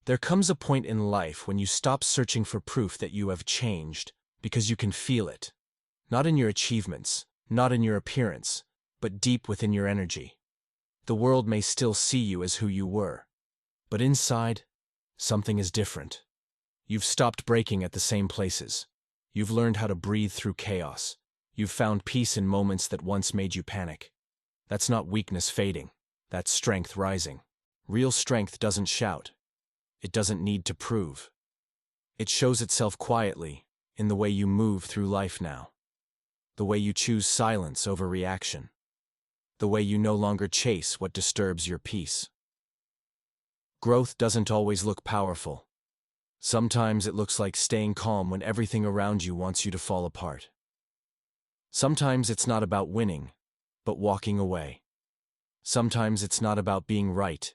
There comes a point in life when you stop searching for proof that you have changed, because you can feel it. Not in your achievements, not in your appearance, but deep within your energy. The world may still see you as who you were, but inside, something is different. You've stopped breaking at the same places. You've learned how to breathe through chaos. You've found peace in moments that once made you panic. That's not weakness fading. That's strength rising. Real strength doesn't shout. It doesn't need to prove. It shows itself quietly in the way you move through life now. The way you choose silence over reaction. The way you no longer chase what disturbs your peace. Growth doesn't always look powerful. Sometimes it looks like staying calm when everything around you wants you to fall apart. Sometimes it's not about winning, but walking away. Sometimes it's not about being right,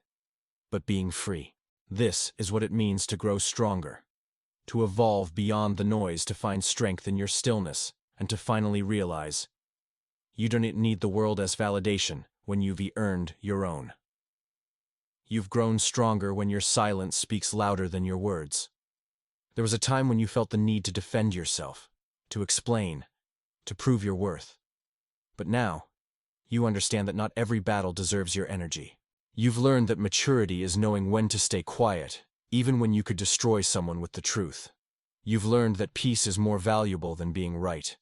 but being free. This is what it means to grow stronger, to evolve beyond the noise, to find strength in your stillness, and to finally realize you don't need the world as validation when you've earned your own. You've grown stronger when your silence speaks louder than your words. There was a time when you felt the need to defend yourself, to explain, to prove your worth. But now, you understand that not every battle deserves your energy. You've learned that maturity is knowing when to stay quiet, even when you could destroy someone with the truth. You've learned that peace is more valuable than being right.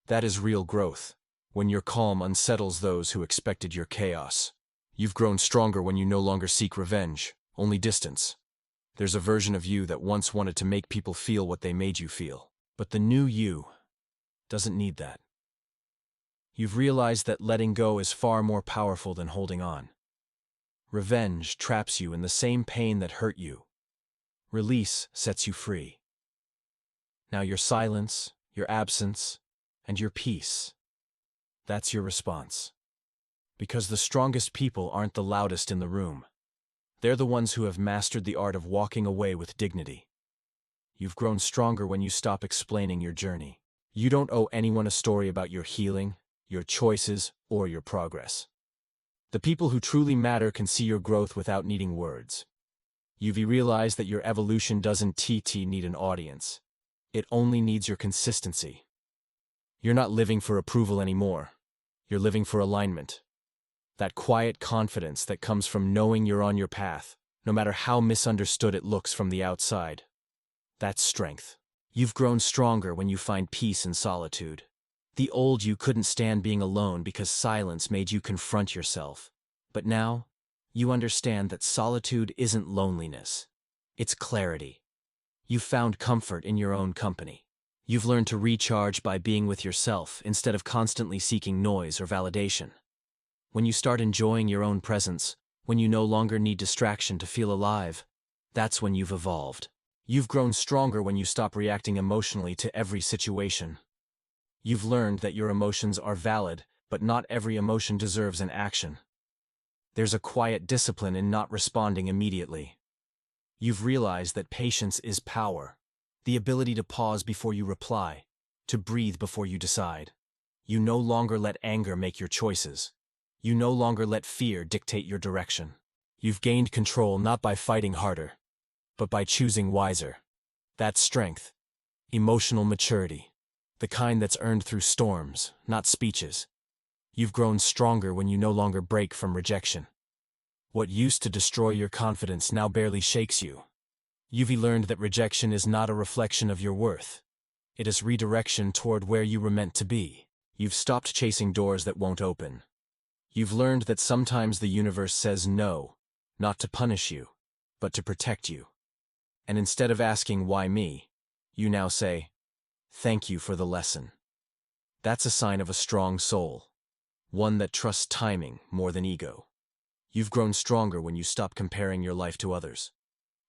That is real growth, when your calm unsettles those who expected your chaos. You've grown stronger when you no longer seek revenge, only distance. There's a version of you that once wanted to make people feel what they made you feel. But the new you doesn't need that. You've realized that letting go is far more powerful than holding on. Revenge traps you in the same pain that hurt you. Release sets you free. Now your silence, your absence, and your peace, that's your response. Because the strongest people aren't the loudest in the room. They're the ones who have mastered the art of walking away with dignity. You've grown stronger when you stop explaining your journey. You don't owe anyone a story about your healing, your choices, or your progress. The people who truly matter can see your growth without needing words. You've realized that your evolution doesn't need an audience. It only needs your consistency. You're not living for approval anymore. You're living for alignment. That quiet confidence that comes from knowing you're on your path, no matter how misunderstood it looks from the outside. That's strength. You've grown stronger when you find peace in solitude. The old you couldn't stand being alone because silence made you confront yourself. But now, you understand that solitude isn't loneliness. It's clarity. You've found comfort in your own company. You've learned to recharge by being with yourself instead of constantly seeking noise or validation. When you start enjoying your own presence, when you no longer need distraction to feel alive, that's when you've evolved. You've grown stronger when you stop reacting emotionally to every situation. You've learned that your emotions are valid, but not every emotion deserves an action. There's a quiet discipline in not responding immediately. You've realized that patience is power, the ability to pause before you reply, to breathe before you decide. You no longer let anger make your choices. You no longer let fear dictate your direction. You've gained control not by fighting harder, but by choosing wiser. That's strength, emotional maturity, the kind that's earned through storms, not speeches. You've grown stronger when you no longer break from rejection. What used to destroy your confidence now barely shakes you. You've learned that rejection is not a reflection of your worth. It is redirection toward where you were meant to be. You've stopped chasing doors that won't open. You've learned that sometimes the universe says no, not to punish you, but to protect you. And instead of asking, "Why me?" you now say, "Thank you for the lesson." That's a sign of a strong soul, one that trusts timing more than ego. You've grown stronger when you stop comparing your life to others.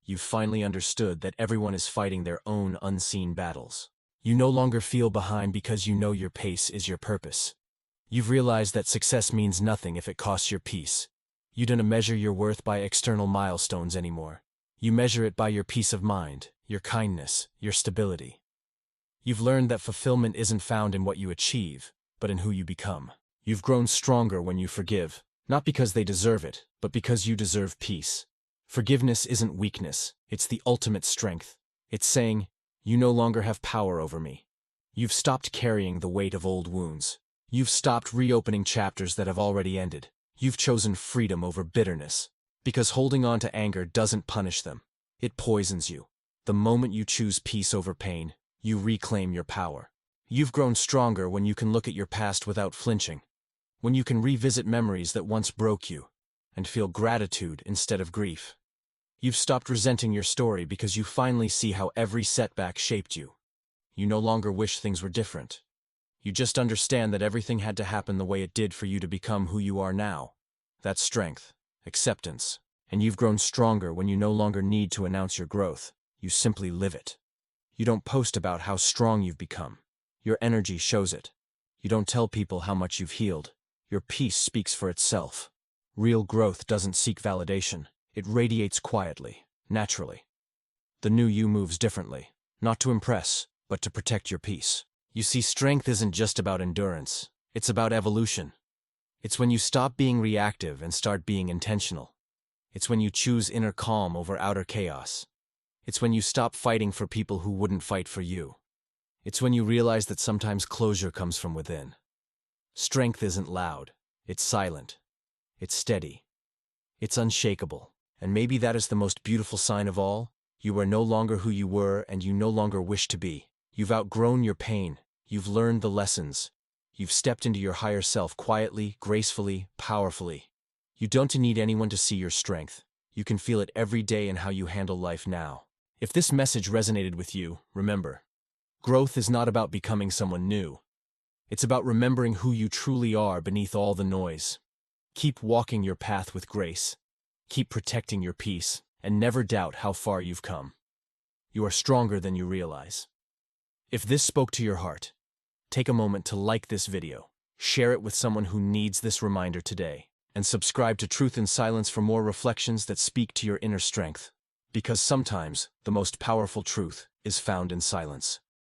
You've finally understood that everyone is fighting their own unseen battles. You no longer feel behind because you know your pace is your purpose. You've realized that success means nothing if it costs your peace. You don't measure your worth by external milestones anymore. You measure it by your peace of mind, your kindness, your stability. You've learned that fulfillment isn't found in what you achieve, but in who you become. You've grown stronger when you forgive, not because they deserve it, but because you deserve peace. Forgiveness isn't weakness, it's the ultimate strength. It's saying, you no longer have power over me. You've stopped carrying the weight of old wounds. You've stopped reopening chapters that have already ended. You've chosen freedom over bitterness. Because holding on to anger doesn't punish them. It poisons you. The moment you choose peace over pain, you reclaim your power. You've grown stronger when you can look at your past without flinching. When you can revisit memories that once broke you, and feel gratitude instead of grief. You've stopped resenting your story because you finally see how every setback shaped you. You no longer wish things were different. You just understand that everything had to happen the way it did for you to become who you are now. That's strength, acceptance, and you've grown stronger when you no longer need to announce your growth. You simply live it. You don't post about how strong you've become. Your energy shows it. You don't tell people how much you've healed. Your peace speaks for itself. Real growth doesn't seek validation. It radiates quietly, naturally. The new you moves differently, not to impress, but to protect your peace. You see, strength isn't just about endurance. It's about evolution. It's when you stop being reactive and start being intentional. It's when you choose inner calm over outer chaos. It's when you stop fighting for people who wouldn't fight for you. It's when you realize that sometimes closure comes from within. Strength isn't loud. It's silent. It's steady. It's unshakable. And maybe that is the most beautiful sign of all. You are no longer who you were, and you no longer wish to be. You've outgrown your pain. You've learned the lessons. You've stepped into your higher self quietly, gracefully, powerfully. You don't need anyone to see your strength. You can feel it every day in how you handle life now. If this message resonated with you, remember, growth is not about becoming someone new. It's about remembering who you truly are beneath all the noise. Keep walking your path with grace. Keep protecting your peace, and never doubt how far you've come. You are stronger than you realize. If this spoke to your heart, take a moment to like this video, share it with someone who needs this reminder today, and subscribe to Truth in Silence for more reflections that speak to your inner strength. Because sometimes, the most powerful truth is found in silence.